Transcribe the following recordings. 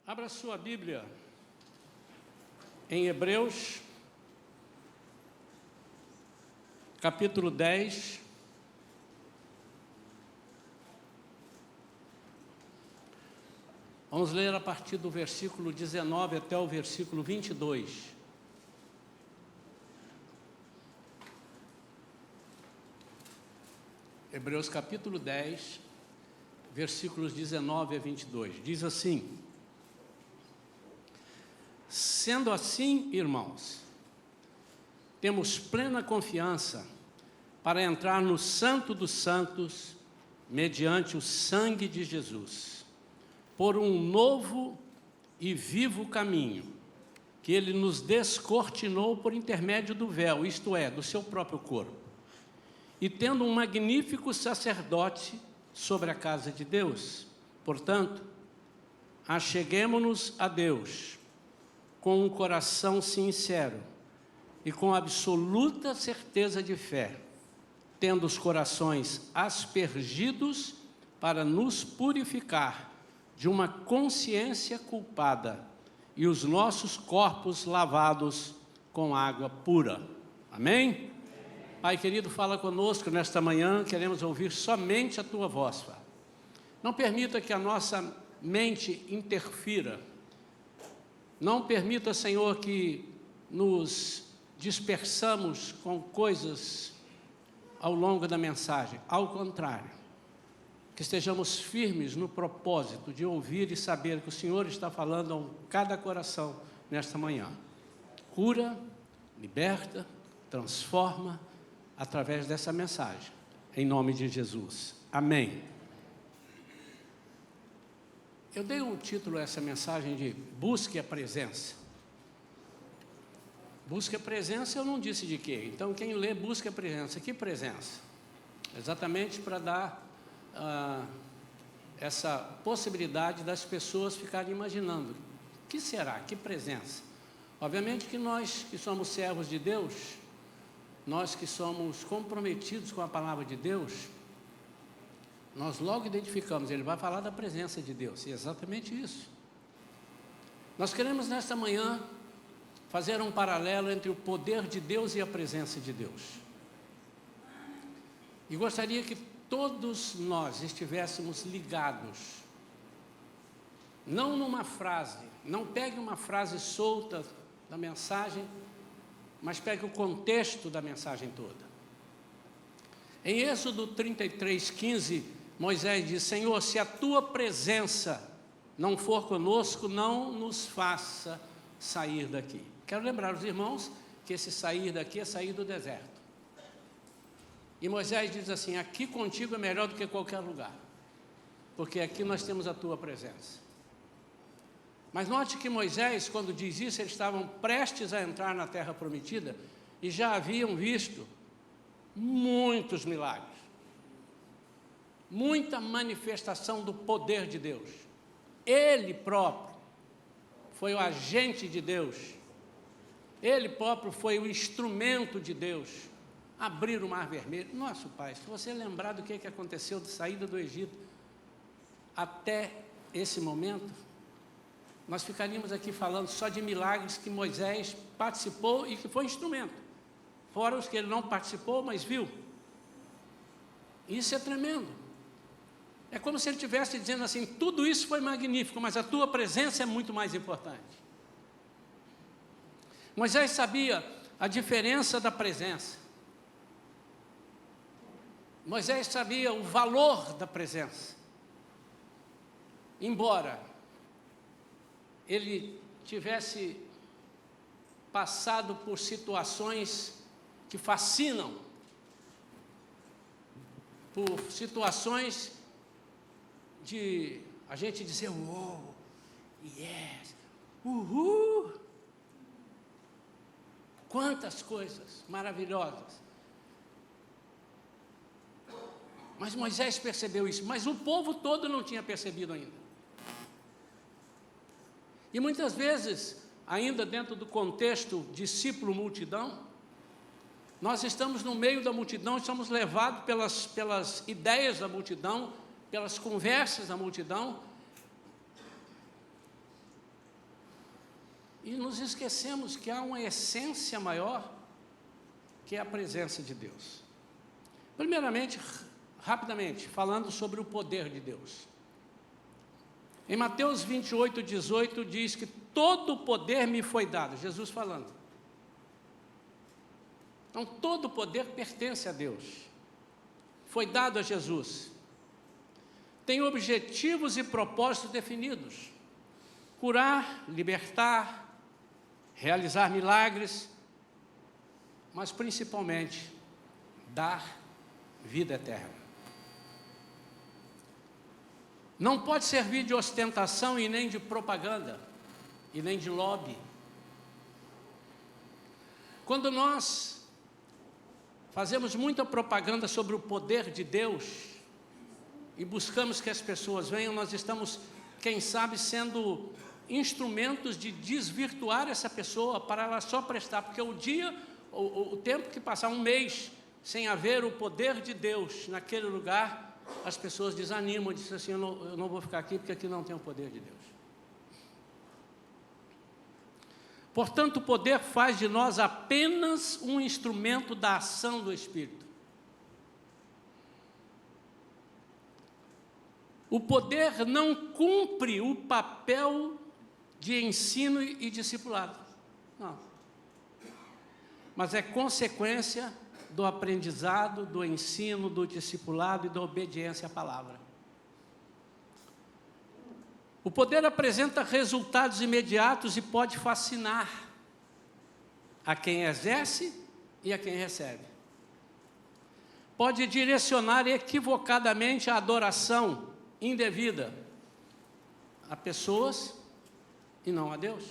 Abra sua Bíblia em Hebreus, capítulo 10. Vamos ler a partir do versículo 19 até o versículo 22. Hebreus capítulo 10, versículos 19 a 22. Diz assim: Sendo assim, irmãos, temos plena confiança para entrar no Santo dos Santos, mediante o sangue de Jesus, por um novo e vivo caminho, que Ele nos descortinou por intermédio do véu, isto é, do seu próprio corpo. E tendo um magnífico sacerdote sobre a casa de Deus, portanto, acheguemo-nos a Deus com um coração sincero e com absoluta certeza de fé, tendo os corações aspergidos para nos purificar de uma consciência culpada e os nossos corpos lavados com água pura. Amém? Pai querido, fala conosco nesta manhã, queremos ouvir somente a Tua voz, Pai. Não permita que a nossa mente interfira. Não permita, Senhor, que nos dispersamos com coisas ao longo da mensagem. Ao contrário, que estejamos firmes no propósito de ouvir e saber que o Senhor está falando a cada coração nesta manhã. Cura, liberta, transforma através dessa mensagem. Em nome de Jesus. Amém. Eu dei um título a essa mensagem de Busque a Presença. Busque a Presença eu não disse de quê. Então quem lê Busque a Presença, que presença? Exatamente para dar essa possibilidade das pessoas ficarem imaginando. O que será? Que presença? Obviamente que nós que somos servos de Deus, nós que somos comprometidos com a palavra de Deus, nós logo identificamos, ele vai falar da presença de Deus, e é exatamente isso. Nós queremos nesta manhã fazer um paralelo entre o poder de Deus e a presença de Deus. E gostaria que todos nós estivéssemos ligados, não numa frase, não pegue uma frase solta da mensagem, mas pegue o contexto da mensagem toda. Em Êxodo 33:15, Moisés diz: Senhor, se a Tua presença não for conosco, não nos faça sair daqui. Quero lembrar os irmãos que esse sair daqui é sair do deserto. E Moisés diz assim: aqui contigo é melhor do que qualquer lugar, porque aqui nós temos a Tua presença. Mas note que Moisés, quando diz isso, eles estavam prestes a entrar na terra prometida e já haviam visto muitos milagres, muita manifestação do poder de Deus. Ele próprio foi o agente de Deus, ele próprio foi o instrumento de Deus. Abrir o Mar Vermelho. Nosso Pai, se você lembrar do que aconteceu de saída do Egito até esse momento, nós ficaríamos aqui falando só de milagres que Moisés participou e que foi instrumento, fora os que ele não participou, mas viu. Isso é tremendo. É como se ele estivesse dizendo assim: tudo isso foi magnífico, mas a Tua presença é muito mais importante. Moisés sabia a diferença da presença. Moisés sabia o valor da presença. Embora ele tivesse passado por situações que fascinam, por situações de a gente dizer: uou, yes, uhul, quantas coisas maravilhosas. Mas Moisés percebeu isso, mas o povo todo não tinha percebido ainda. E muitas vezes, ainda dentro do contexto discípulo-multidão, nós estamos no meio da multidão, somos levados pelas ideias da multidão, pelas conversas da multidão, E nos esquecemos que há uma essência maior, que é a presença de Deus. Primeiramente, rapidamente, falando sobre o poder de Deus. Em Mateus 28, 18, diz que todo o poder me foi dado, Jesus falando. Então, todo o poder pertence a Deus. Foi dado a Jesus. Tem objetivos e propósitos definidos. Curar, libertar, realizar milagres, mas principalmente, dar vida eterna. Não pode servir de ostentação e nem de propaganda, e nem de lobby. Quando nós fazemos muita propaganda sobre o poder de Deus, e buscamos que as pessoas venham, nós estamos, quem sabe, sendo instrumentos de desvirtuar essa pessoa, para ela só prestar, porque o tempo que passar, um mês, sem haver o poder de Deus naquele lugar, as pessoas desanimam, dizem assim, eu não vou ficar aqui, porque aqui não tem o poder de Deus. Portanto, o poder faz de nós apenas um instrumento da ação do Espírito. O poder não cumpre o papel de ensino e discipulado, não. Mas é consequência do aprendizado, do ensino, do discipulado e da obediência à palavra. O poder apresenta resultados imediatos e pode fascinar a quem exerce e a quem recebe. Pode direcionar equivocadamente a adoração indevida a pessoas e não a Deus.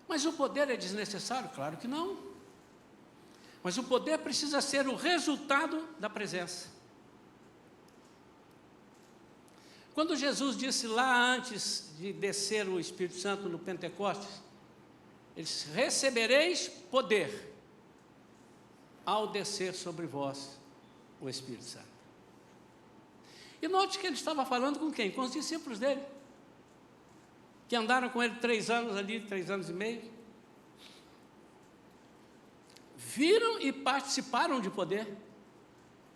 Mas o poder é desnecessário? Claro que não. Mas o poder precisa ser o resultado da presença. Quando Jesus disse lá antes de descer o Espírito Santo no Pentecostes, ele disse, recebereis poder ao descer sobre vós o Espírito Santo. E note que ele estava falando com quem? Com os discípulos dele, que andaram com ele 3 anos ali, 3 anos e meio. Viram e participaram de poder.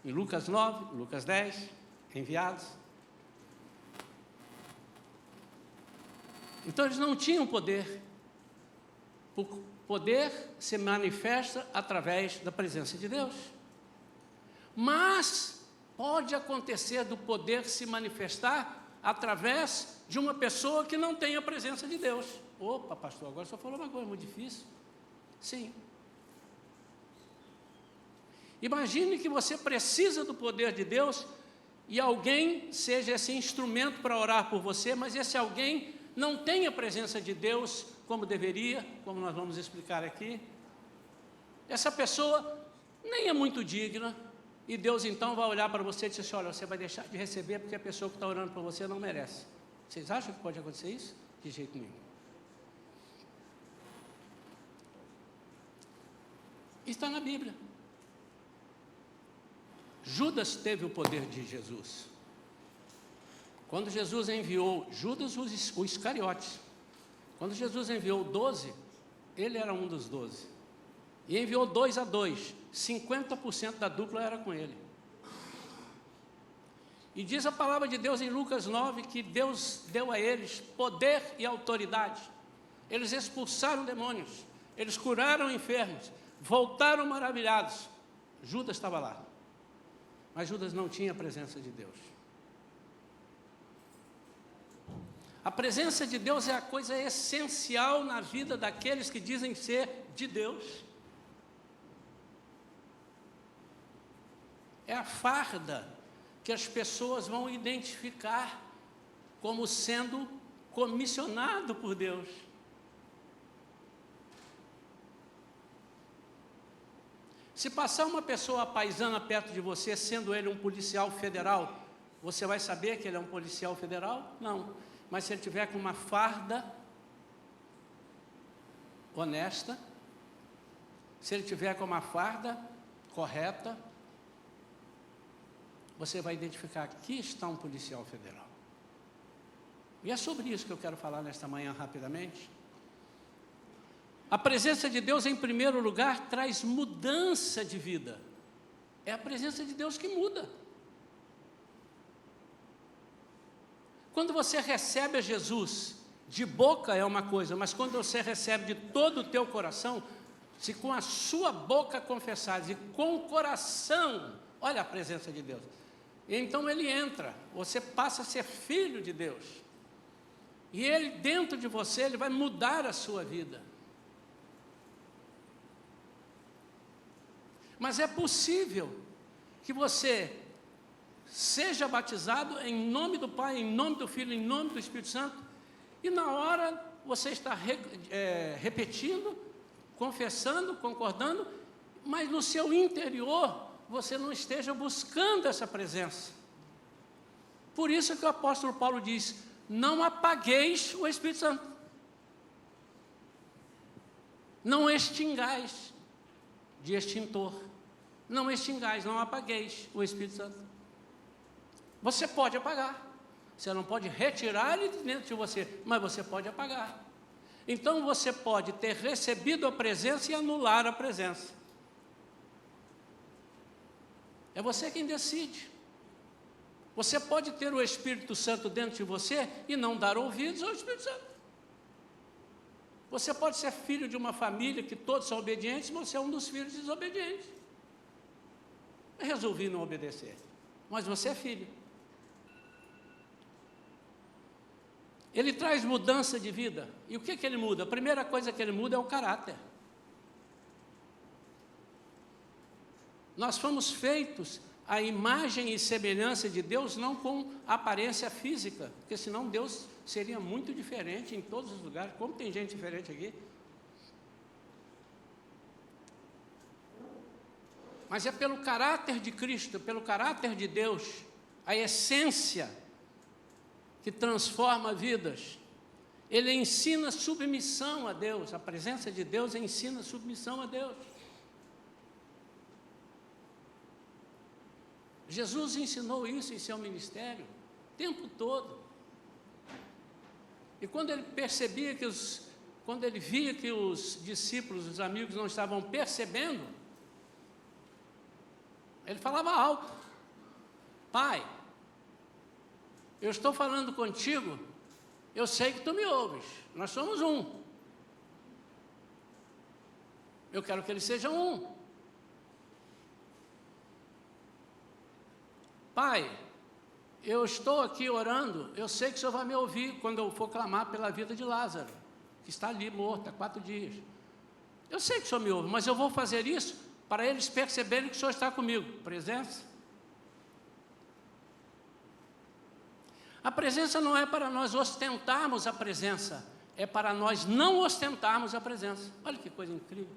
Em Lucas 9, Lucas 10, enviados. Então eles não tinham poder. O poder se manifesta através da presença de Deus. Mas pode acontecer do poder se manifestar através de uma pessoa que não tem a presença de Deus. Opa, pastor, agora só falou uma coisa muito difícil. Sim. Imagine que você precisa do poder de Deus e alguém seja esse instrumento para orar por você, mas esse alguém não tem a presença de Deus como deveria, como nós vamos explicar aqui. Essa pessoa nem é muito digna, e Deus então vai olhar para você e dizer assim, olha, você vai deixar de receber porque a pessoa que está orando por você não merece. Vocês acham que pode acontecer isso? De jeito nenhum. Está na Bíblia. Judas teve o poder de Jesus. Quando Jesus enviou Judas, o Iscariotes, quando Jesus enviou 12, ele era um dos 12. E enviou 2 a 2, 50% da dupla era com ele. E diz a palavra de Deus em Lucas 9, que Deus deu a eles poder e autoridade. Eles expulsaram demônios, eles curaram enfermos, voltaram maravilhados. Judas estava lá, mas Judas não tinha a presença de Deus. A presença de Deus é a coisa essencial na vida daqueles que dizem ser de Deus. É a farda que as pessoas vão identificar como sendo comissionado por Deus. Se passar uma pessoa paisana perto de você, sendo ele um policial federal, você vai saber que ele é um policial federal? Não. Mas se ele tiver com uma farda honesta, se ele tiver com uma farda correta, você vai identificar que aqui está um policial federal. E é sobre isso que eu quero falar nesta manhã rapidamente. A presença de Deus, em primeiro lugar, traz mudança de vida. É a presença de Deus que muda. Quando você recebe a Jesus, de boca é uma coisa, mas quando você recebe de todo o teu coração, se com a sua boca confessares e com o coração, olha a presença de Deus. Então ele entra, você passa a ser filho de Deus. E ele, dentro de você, ele vai mudar a sua vida. Mas é possível que você seja batizado em nome do Pai, em nome do Filho, em nome do Espírito Santo, e na hora você está repetindo, confessando, concordando, mas no seu interior você não esteja buscando essa presença. Por isso que o apóstolo Paulo diz: não apagueis o Espírito Santo, não extingais, de extintor, não extingais, não apagueis o Espírito Santo. Você pode apagar, você não pode retirar ele de dentro de você, mas você pode apagar. Então você pode ter recebido a presença e anular a presença. É você quem decide. Você pode ter o Espírito Santo dentro de você e não dar ouvidos ao Espírito Santo. Você pode ser filho de uma família que todos são obedientes, mas você é um dos filhos desobedientes. Eu resolvi não obedecer, mas você é filho. Ele traz mudança de vida. E o que ele muda? A primeira coisa que ele muda é o caráter. Nós fomos feitos à imagem e semelhança de Deus, não com aparência física, porque senão Deus seria muito diferente em todos os lugares. Como tem gente diferente aqui? Mas é pelo caráter de Cristo, pelo caráter de Deus, a essência que transforma vidas. Ele ensina submissão a Deus, a presença de Deus ensina submissão a Deus. Jesus ensinou isso em seu ministério, o tempo todo. E quando ele percebia que quando ele via que os discípulos, os amigos não estavam percebendo, ele falava alto: Pai, eu estou falando contigo, eu sei que tu me ouves, nós somos um. Eu quero que eles sejam um. Pai, eu estou aqui orando, eu sei que o Senhor vai me ouvir quando eu for clamar pela vida de Lázaro, que está ali morto há 4 dias. Eu sei que o Senhor me ouve, mas eu vou fazer isso para eles perceberem que o Senhor está comigo. Presença. A presença não é para nós ostentarmos a presença, é para nós não ostentarmos a presença. Olha que coisa incrível.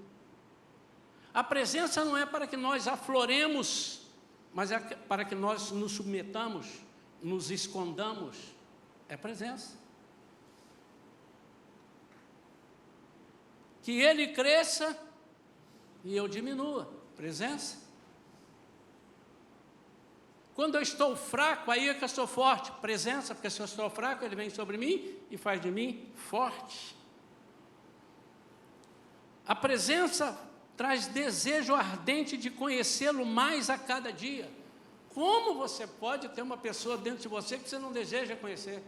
A presença não é para que nós afloremos, mas é para que nós nos submetamos, nos escondamos. É presença. Que ele cresça e eu diminua. Presença. Quando eu estou fraco, aí é que eu sou forte. Presença, porque se eu estou fraco, ele vem sobre mim e faz de mim forte. A presença traz desejo ardente de conhecê-lo mais a cada dia. Como você pode ter uma pessoa dentro de você que você não deseja conhecer?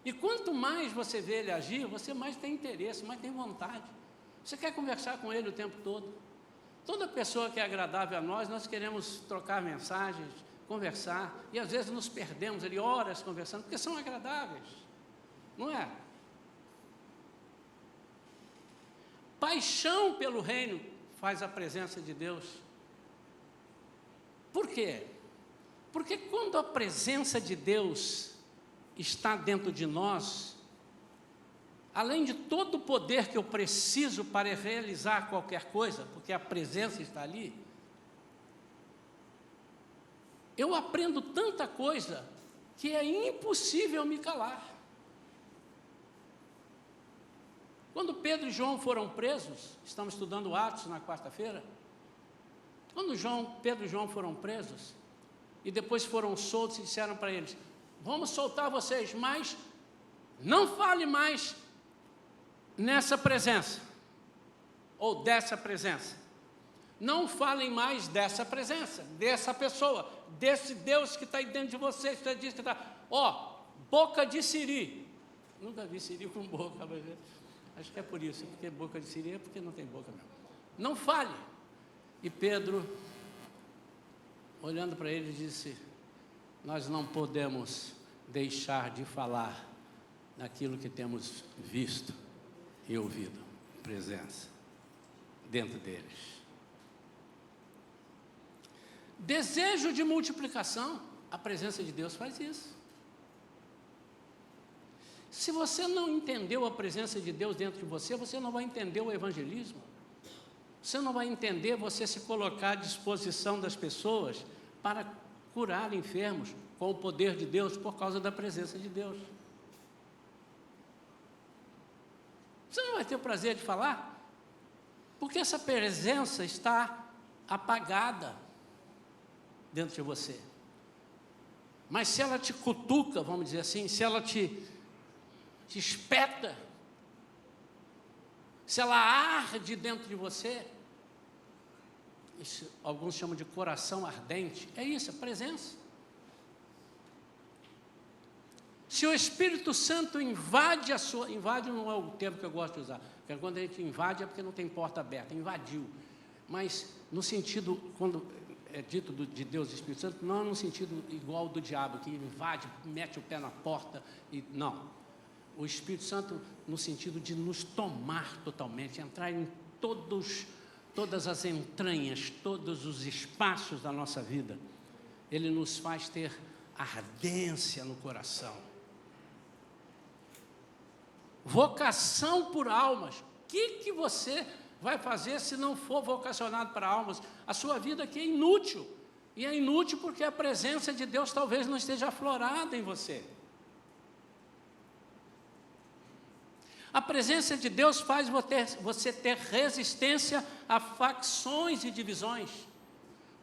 E quanto mais você vê ele agir, você mais tem interesse, mais tem vontade. Você quer conversar com ele o tempo todo. Toda pessoa que é agradável a nós queremos trocar mensagens, conversar, e às vezes nos perdemos ali horas conversando, porque são agradáveis, não é? Paixão pelo reino faz a presença de Deus. Por quê? Porque quando a presença de Deus está dentro de nós, além de todo o poder que eu preciso para realizar qualquer coisa, porque a presença está ali, eu aprendo tanta coisa que é impossível me calar. Quando Pedro e João foram presos, estamos estudando Atos na quarta-feira, quando Pedro e João foram presos, e depois foram soltos e disseram para eles: vamos soltar vocês, mas não fale mais nessa presença, ou dessa presença. Não falem mais dessa presença, dessa pessoa, desse Deus que está aí dentro de vocês. Você diz que está, boca de siri. Nunca vi siri com boca, mas acho que é por isso, porque boca de siri é porque não tem boca mesmo. Não fale. E Pedro, olhando para ele, disse: nós não podemos deixar de falar naquilo que temos visto e ouvido, presença dentro deles. Desejo de multiplicação, a presença de Deus faz isso. Se você não entendeu a presença de Deus dentro de você, você não vai entender o evangelismo. Você não vai entender você se colocar à disposição das pessoas para curar enfermos com o poder de Deus por causa da presença de Deus. Você não vai ter o prazer de falar, porque essa presença está apagada dentro de você. Mas se ela te cutuca, vamos dizer assim, se ela te espeta, se ela arde dentro de você, isso alguns chamam de coração ardente, é isso, a presença. Se o Espírito Santo invade a sua... Invade não é o termo que eu gosto de usar, porque quando a gente invade é porque não tem porta aberta, invadiu. Mas no sentido, quando é dito de Deus e Espírito Santo, não no sentido igual do diabo, que invade, mete o pé na porta, e não. O Espírito Santo no sentido de nos tomar totalmente, entrar em todas as entranhas, todos os espaços da nossa vida. Ele nos faz ter ardência no coração. Vocação por almas. O que você vai fazer se não for vocacionado para almas? A sua vida aqui é inútil. E é inútil porque a presença de Deus talvez não esteja aflorada em você. A presença de Deus faz você ter resistência a facções e divisões.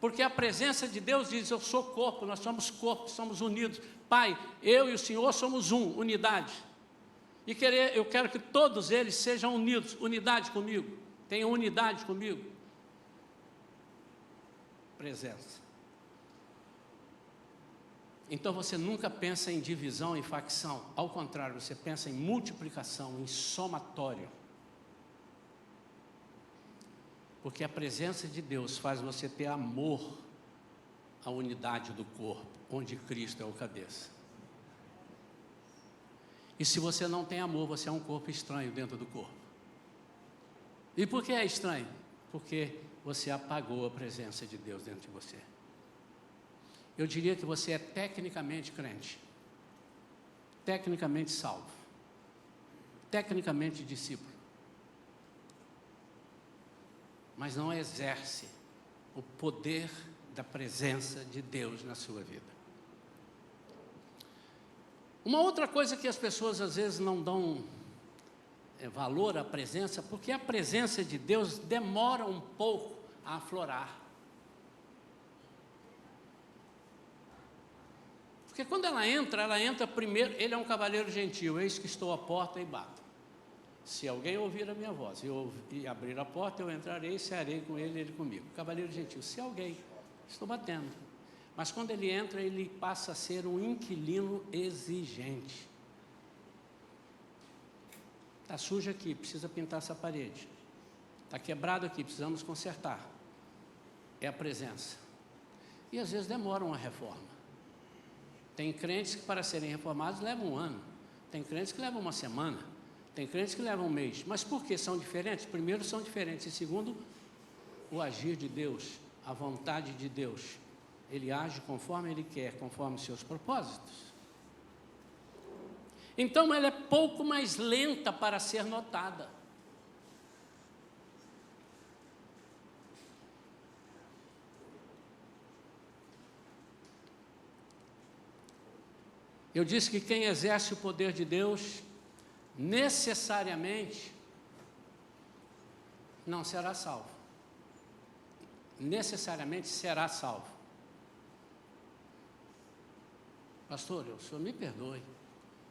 Porque a presença de Deus diz: eu sou corpo, nós somos corpo, somos unidos. Pai, eu e o Senhor somos unidade. E eu quero que todos eles sejam unidos, unidade comigo. Tenham unidade comigo. Presença. Então você nunca pensa em divisão, em facção. Ao contrário, você pensa em multiplicação, em somatório. Porque a presença de Deus faz você ter amor à unidade do corpo, onde Cristo é o cabeça. E se você não tem amor, você é um corpo estranho dentro do corpo. E por que é estranho? Porque você apagou a presença de Deus dentro de você. Eu diria que você é tecnicamente crente, tecnicamente salvo, tecnicamente discípulo, mas não exerce o poder da presença de Deus na sua vida. Uma outra coisa que as pessoas às vezes não dão valor à presença, porque a presença de Deus demora um pouco a aflorar. Porque quando ela entra primeiro. Ele é um cavaleiro gentil: eis que estou à porta e bato. Se alguém ouvir a minha voz e abrir a porta, eu entrarei e cearei com ele e ele comigo. Cavaleiro gentil: se alguém, estou batendo. Mas quando ele entra, ele passa a ser um inquilino exigente. Está sujo aqui, precisa pintar essa parede. Está quebrado aqui, precisamos consertar. É a presença. E às vezes demora uma reforma. Tem crentes que para serem reformados levam um ano. Tem crentes que levam uma semana. Tem crentes que levam um mês. Mas por que são diferentes? Primeiro, são diferentes. E segundo, o agir de Deus, a vontade de Deus. Ele age conforme Ele quer, conforme os seus propósitos. Então, ela é pouco mais lenta para ser notada. Eu disse que quem exerce o poder de Deus, necessariamente, não será salvo. Necessariamente será salvo. Pastor, o senhor me perdoe.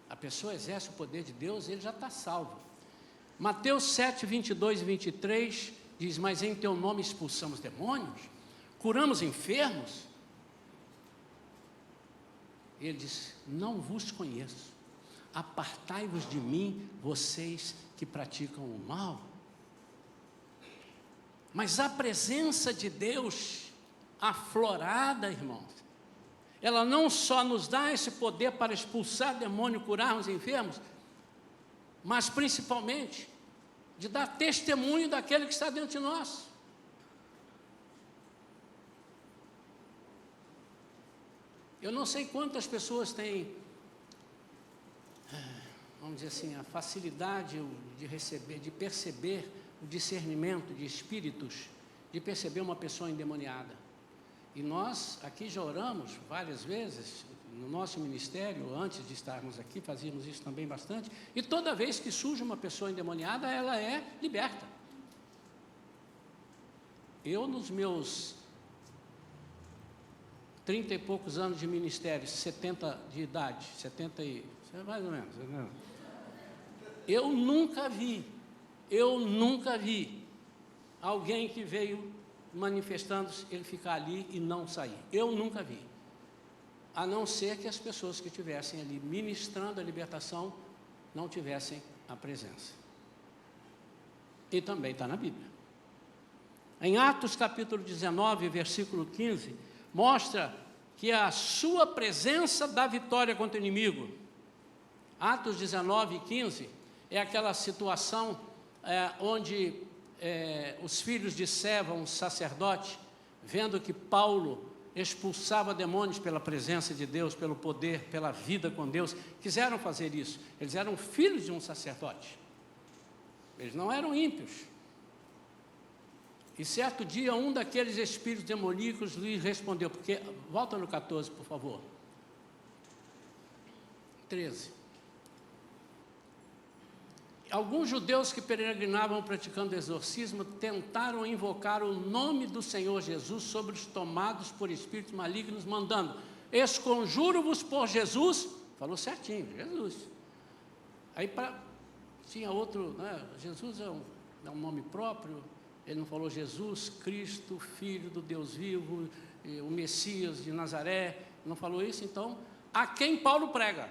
A pessoa exerce o poder de Deus, ele já está salvo. Mateus 7, 22 e 23 diz: mas em teu nome expulsamos demônios, curamos enfermos. Ele diz: não vos conheço, apartai-vos de mim, vocês que praticam o mal. Mas a presença de Deus aflorada, irmãos, ela não só nos dá esse poder para expulsar demônio, curar os enfermos, mas principalmente de dar testemunho daquele que está dentro de nós. Eu não sei quantas pessoas têm, vamos dizer assim, a facilidade de receber, de perceber o discernimento de espíritos, de perceber uma pessoa endemoniada. E nós aqui já oramos várias vezes, no nosso ministério, antes de estarmos aqui, fazíamos isso também bastante, e toda vez que surge uma pessoa endemoniada, ela é liberta. Eu, nos meus 30 e poucos anos de ministério, 70 de idade, 70 e... mais ou menos, eu nunca vi alguém que veio manifestando-se, ele ficar ali e não sair. Eu nunca vi. A não ser que as pessoas que estivessem ali ministrando a libertação não tivessem a presença. E também está na Bíblia. Em Atos capítulo 19, versículo 15, mostra que a sua presença dá vitória contra o inimigo. Atos 19, 15 é aquela situação onde os filhos de Seva, um sacerdote, vendo que Paulo expulsava demônios pela presença de Deus, pelo poder, pela vida com Deus, quiseram fazer isso. Eles eram filhos de um sacerdote, eles não eram ímpios. E certo dia, um daqueles espíritos demoníacos lhe respondeu, porque, volta no 14, por favor, 13. Alguns judeus que peregrinavam praticando exorcismo tentaram invocar o nome do Senhor Jesus sobre os tomados por espíritos malignos, mandando: esconjuro-vos por Jesus. Falou certinho, Jesus. Aí tinha outro, né? Jesus é um nome próprio. Ele não falou Jesus Cristo, Filho do Deus vivo, o Messias de Nazaré. Não falou isso. Então, a quem Paulo prega?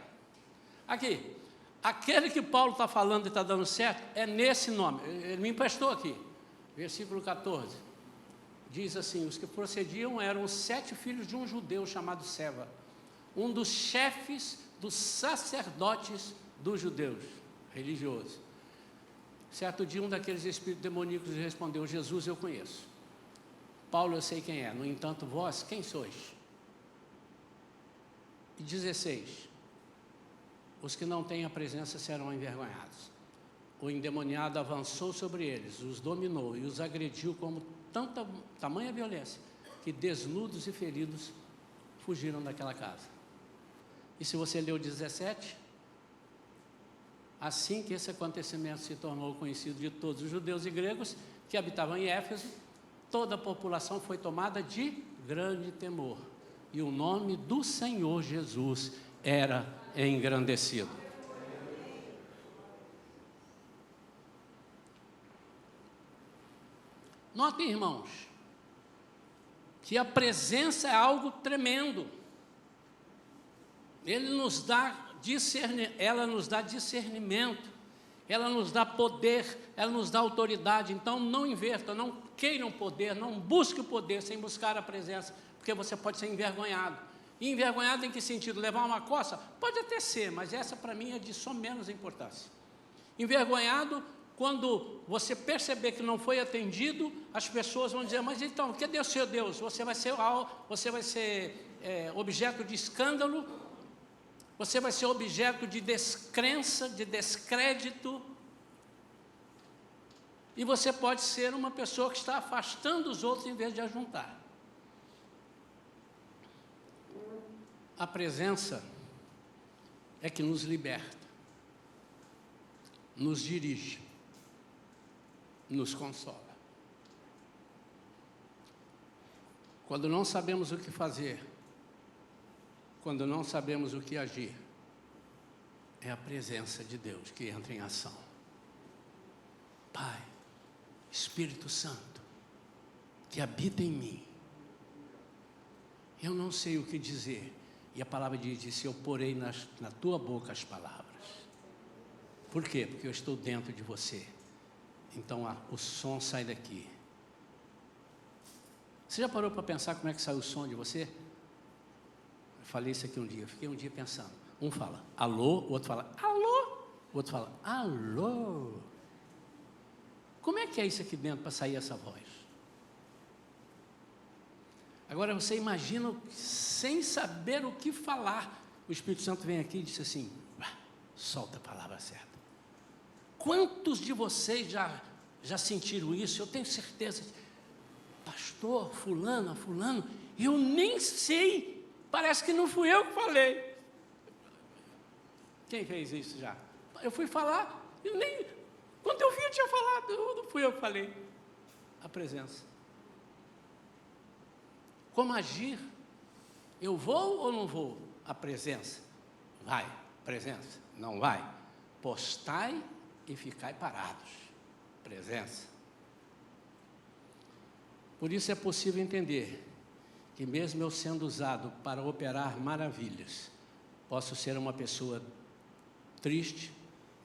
Aqui. Aquele que Paulo está falando e está dando certo é nesse nome. Ele me emprestou aqui, versículo 14. Diz assim: os que procediam eram os 7 filhos de um judeu chamado Seva, um dos chefes dos sacerdotes dos judeus, religiosos. Certo dia, um daqueles espíritos demoníacos lhe respondeu: Jesus eu conheço, Paulo eu sei quem é, no entanto vós, quem sois? E 16. Os que não têm a presença serão envergonhados. O endemoniado avançou sobre eles, os dominou e os agrediu com tamanha violência, que desnudos e feridos fugiram daquela casa. E se você ler o 17, assim que esse acontecimento se tornou conhecido de todos os judeus e gregos que habitavam em Éfeso, toda a população foi tomada de grande temor, e o nome do Senhor Jesus era engrandecido. Notem, irmãos, que a presença é algo tremendo. Ela nos dá discernimento, ela nos dá poder, ela nos dá autoridade. Então não inverta, não queiram poder, não busque o poder sem buscar a presença, porque você pode ser envergonhado. E envergonhado em que sentido? Levar uma coça? Pode até ser, mas essa para mim é de só menos importância. Envergonhado quando você perceber que não foi atendido, as pessoas vão dizer: mas então, cadê o seu Deus? Você vai ser objeto de escândalo, você vai ser objeto de descrença, de descrédito, e você pode ser uma pessoa que está afastando os outros em vez de ajuntar. A presença é que nos liberta, nos dirige, nos consola. Quando não sabemos o que fazer, quando não sabemos o que agir, é a presença de Deus que entra em ação. Pai, Espírito Santo, que habita em mim, eu não sei o que dizer, e a palavra diz, eu porei na tua boca as palavras. Por quê? Porque eu estou dentro de você, então o som sai daqui. Você já parou para pensar como é que sai o som de você? Eu falei isso aqui um dia, fiquei um dia pensando. Um fala, alô, o outro fala, alô, o outro fala, alô. Como é que é isso aqui dentro para sair essa voz? Agora você imagina, sem saber o que falar, o Espírito Santo vem aqui e diz assim, solta a palavra certa. Quantos de vocês já sentiram isso? Eu tenho certeza. Pastor, fulano, eu nem sei, parece que não fui eu que falei. Quem fez isso já? Eu fui falar, quando eu vi eu tinha falado, não fui eu que falei. A presença. Como agir? Eu vou ou não vou? A presença. Vai, presença. Não vai. Postai e ficai parados. Presença. Por isso é possível entender que mesmo eu sendo usado para operar maravilhas, posso ser uma pessoa triste,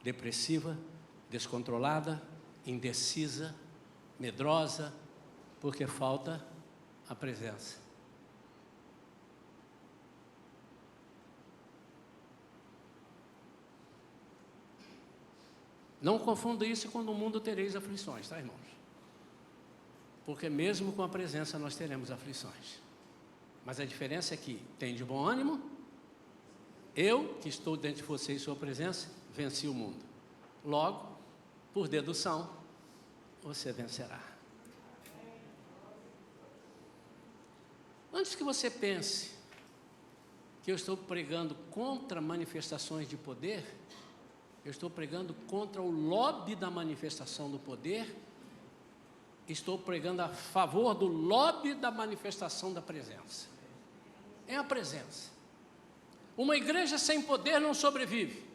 depressiva, descontrolada, indecisa, medrosa, porque falta a presença. Não confunda isso com no mundo tereis aflições, tá, irmãos? Porque mesmo com a presença nós teremos aflições. Mas a diferença é que tem de bom ânimo, eu que estou dentro de você em sua presença, venci o mundo. Logo, por dedução, você vencerá. Antes que você pense que eu estou pregando contra manifestações de poder, eu estou pregando contra o lobby da manifestação do poder, estou pregando a favor do lobby da manifestação da presença. É a presença. Uma igreja sem poder não sobrevive.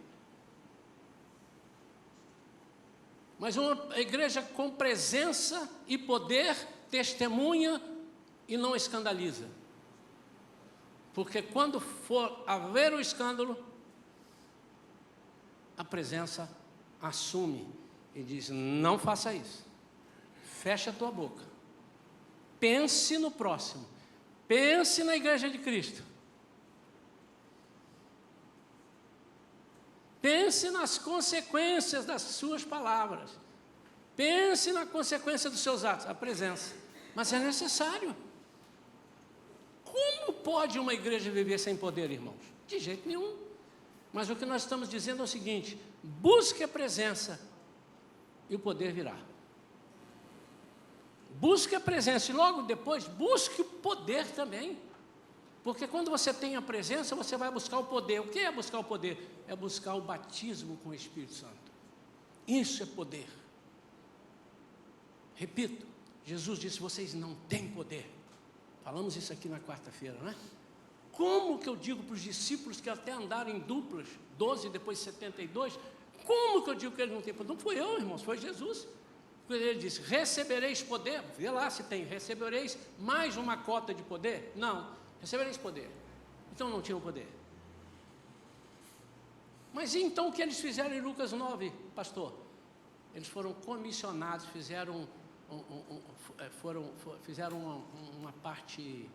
Mas uma igreja com presença e poder testemunha e não escandaliza. Porque quando for haver o escândalo, a presença assume e diz, não faça isso. Fecha a tua boca. Pense no próximo. Pense na igreja de Cristo. Pense nas consequências das suas palavras. Pense na consequência dos seus atos. A presença. Mas é necessário. Como pode uma igreja viver sem poder, irmãos? De jeito nenhum. Mas o que nós estamos dizendo é o seguinte, busque a presença e o poder virá. Busque a presença e logo depois busque o poder também. Porque quando você tem a presença, você vai buscar o poder. O que é buscar o poder? É buscar o batismo com o Espírito Santo. Isso é poder. Repito, Jesus disse, vocês não têm poder. Falamos isso aqui na quarta-feira, não é? Como que eu digo para os discípulos que até andaram em duplas, 12, depois 72, como que eu digo que eles não têm poder? Não fui eu, irmãos, foi Jesus. Ele disse, recebereis poder, vê lá se tem, recebereis mais uma cota de poder? Não, recebereis poder. Então não tinham poder. Mas então o que eles fizeram em Lucas 9, pastor? Eles foram comissionados, fizeram uma parte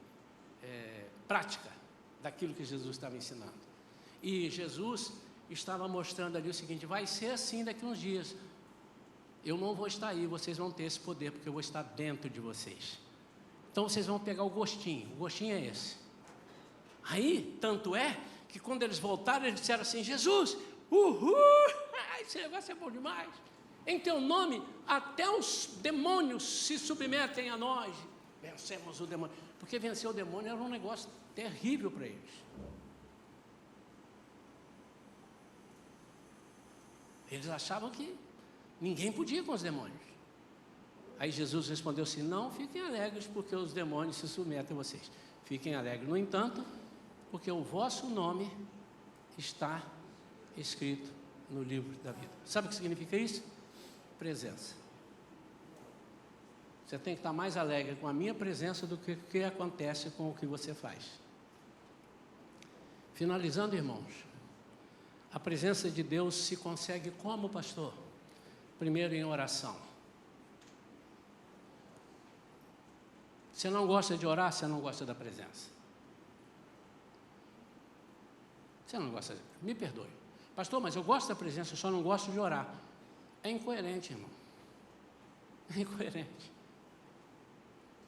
prática daquilo que Jesus estava ensinando. E Jesus estava mostrando ali o seguinte, vai ser assim daqui uns dias. Eu não vou estar aí, vocês vão ter esse poder, porque eu vou estar dentro de vocês. Então vocês vão pegar o gostinho é esse. Aí, tanto é, que quando eles voltaram, eles disseram assim, Jesus, uhul, esse negócio é bom demais. Em teu nome, até os demônios se submetem a nós. Vencemos o demônio. Porque vencer o demônio era um negócio terrível para eles. Eles achavam que ninguém podia com os demônios. Aí Jesus respondeu assim, não fiquem alegres porque os demônios se submetem a vocês. Fiquem alegres. No entanto, porque o vosso nome está escrito no livro da vida. Sabe o que significa isso? Presença. Você tem que estar mais alegre com a minha presença do que o que acontece com o que você faz. Finalizando, irmãos, a presença de Deus se consegue como, pastor? Primeiro em oração. Você não gosta de orar, você não gosta da presença. Você não gosta de... Me perdoe. Pastor, mas eu gosto da presença, eu só não gosto de orar. É incoerente, irmão. É incoerente.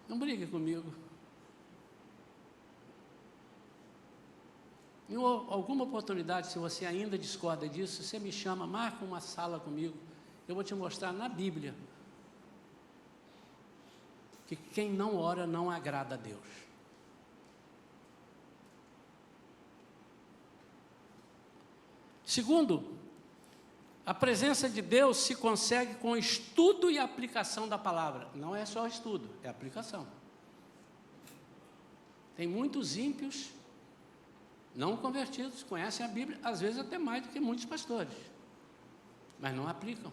Não brigue comigo. Em alguma oportunidade, se você ainda discorda disso, você me chama, marca uma sala comigo. Eu vou te mostrar na Bíblia que quem não ora não agrada a Deus. Segundo, a presença de Deus se consegue com estudo e aplicação da palavra. Não é só estudo, é aplicação. Tem muitos ímpios, não convertidos, conhecem a Bíblia, às vezes até mais do que muitos pastores, mas não aplicam.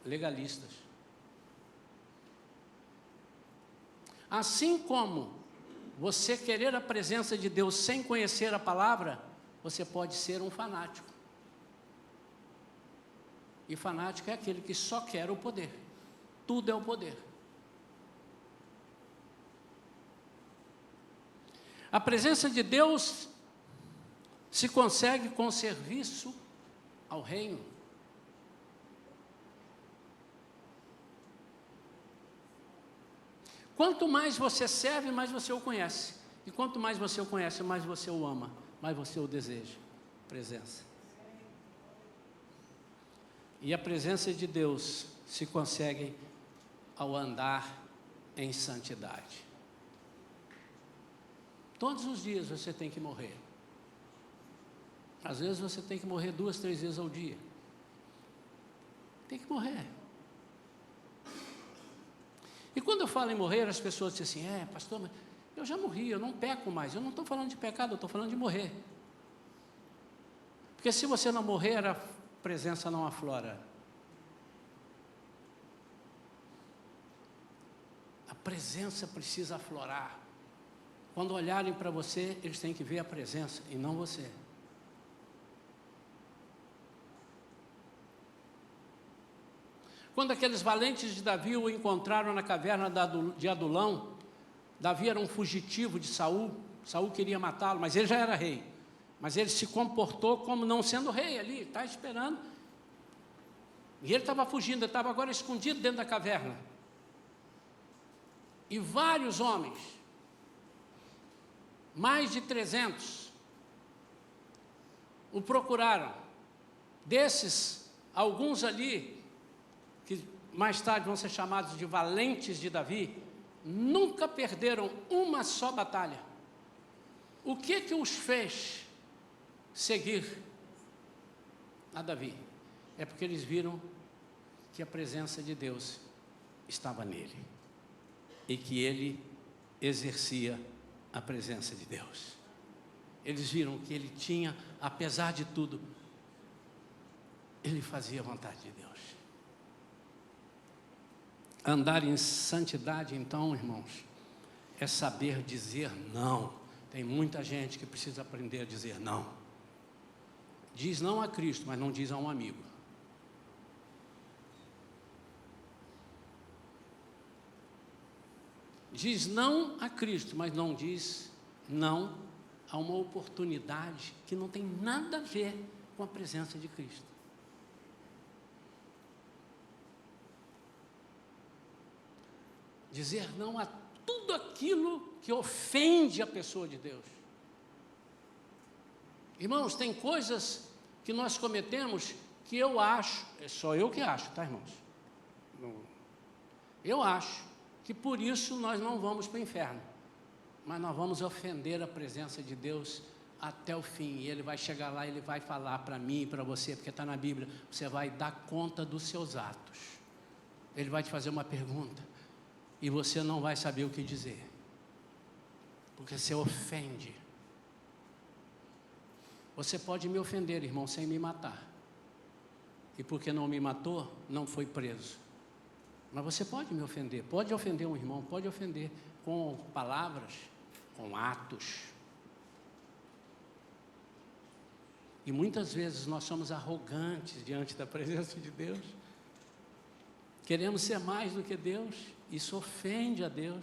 Legalistas. Assim como você querer a presença de Deus sem conhecer a palavra, você pode ser um fanático. E fanático é aquele que só quer o poder. Tudo é o poder. A presença de Deus se consegue com serviço ao reino. Quanto mais você serve, mais você o conhece. E quanto mais você o conhece, mais você o ama, mais você o deseja. Presença. E a presença de Deus se consegue ao andar em santidade. Todos os dias você tem que morrer. Às vezes você tem que morrer 2, 3 vezes ao dia. Tem que morrer. E quando eu falo em morrer, as pessoas dizem assim, pastor, mas eu já morri, eu não peco mais. Eu não estou falando de pecado, eu estou falando de morrer. Porque se você não morrer, a presença não aflora. A presença precisa aflorar. Quando olharem para você, eles têm que ver a presença e não você. Quando aqueles valentes de Davi o encontraram na caverna de Adulão, Davi era um fugitivo de Saul, Saul queria matá-lo, mas ele já era rei. Mas ele se comportou como não sendo rei ali, está esperando. E ele estava fugindo, ele estava agora escondido dentro da caverna. E vários homens, mais de 300, o procuraram. Desses, alguns ali, que mais tarde vão ser chamados de valentes de Davi, nunca perderam uma só batalha. O que os fez seguir a Davi? É porque eles viram que a presença de Deus estava nele e que ele exercia a presença de Deus. Eles viram que ele tinha, apesar de tudo, ele fazia a vontade de Deus. Andar em santidade, então, irmãos, é saber dizer não. Tem muita gente que precisa aprender a dizer não. Diz não a Cristo, mas não diz a um amigo. Diz não a Cristo, mas não diz não a uma oportunidade que não tem nada a ver com a presença de Cristo. Dizer não a tudo aquilo que ofende a pessoa de Deus. Irmãos, tem coisas que nós cometemos que eu acho, é só eu que acho, tá, irmãos? Eu acho que por isso nós não vamos para o inferno, mas nós vamos ofender a presença de Deus até o fim, e Ele vai chegar lá, Ele vai falar para mim e para você, porque está na Bíblia, você vai dar conta dos seus atos. Ele vai te fazer uma pergunta, e você não vai saber o que dizer. porque você ofende. Você pode me ofender, irmão, sem me matar. E porque não me matou, não foi preso. Mas você pode me ofender, pode ofender um irmão, pode ofender com palavras, com atos. E muitas vezes nós somos arrogantes diante da presença de Deus. Queremos ser mais do que Deus, isso ofende a Deus.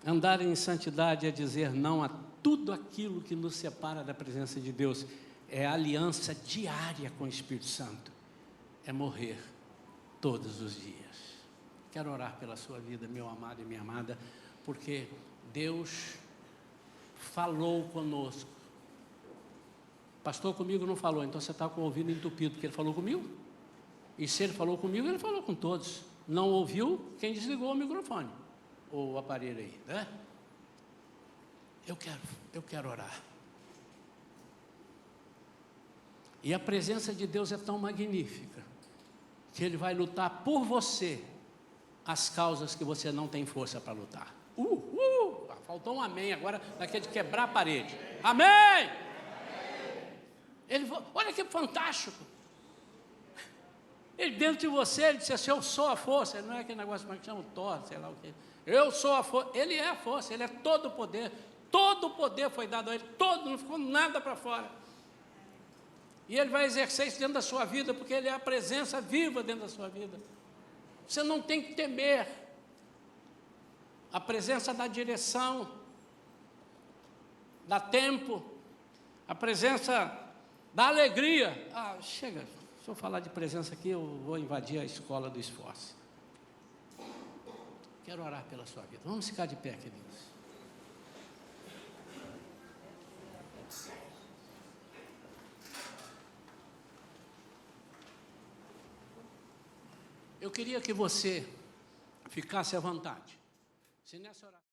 Andar em santidade é dizer não a tudo aquilo que nos separa da presença de Deus. É aliança diária com o Espírito Santo. É morrer todos os dias. Quero orar pela sua vida, meu amado e minha amada, porque Deus falou conosco. Pastor, comigo não falou, então você está com o ouvido entupido, porque ele falou comigo. E se ele falou comigo, ele falou com todos. Não ouviu quem desligou o microfone, ou o aparelho aí, né? Eu quero orar. E a presença de Deus é tão magnífica, que Ele vai lutar por você, as causas que você não tem força para lutar. Faltou um amém agora, daquele de quebrar a parede. Amém! Olha que fantástico. Ele dentro de você, ele disse assim, eu sou a força. Ele não é aquele negócio que chama Thor, sei lá o quê. Eu sou a força. Ele é a força, ele é todo o poder. Todo o poder foi dado a ele, todo, não ficou nada para fora. E ele vai exercer isso dentro da sua vida, porque ele é a presença viva dentro da sua vida. Você não tem que temer. A presença da direção, dá tempo, a presença da alegria. Chega, se eu falar de presença aqui, eu vou invadir a escola do esforço. Quero orar pela sua vida. Vamos ficar de pé, queridos. Eu queria que você ficasse à vontade. Se nessa oração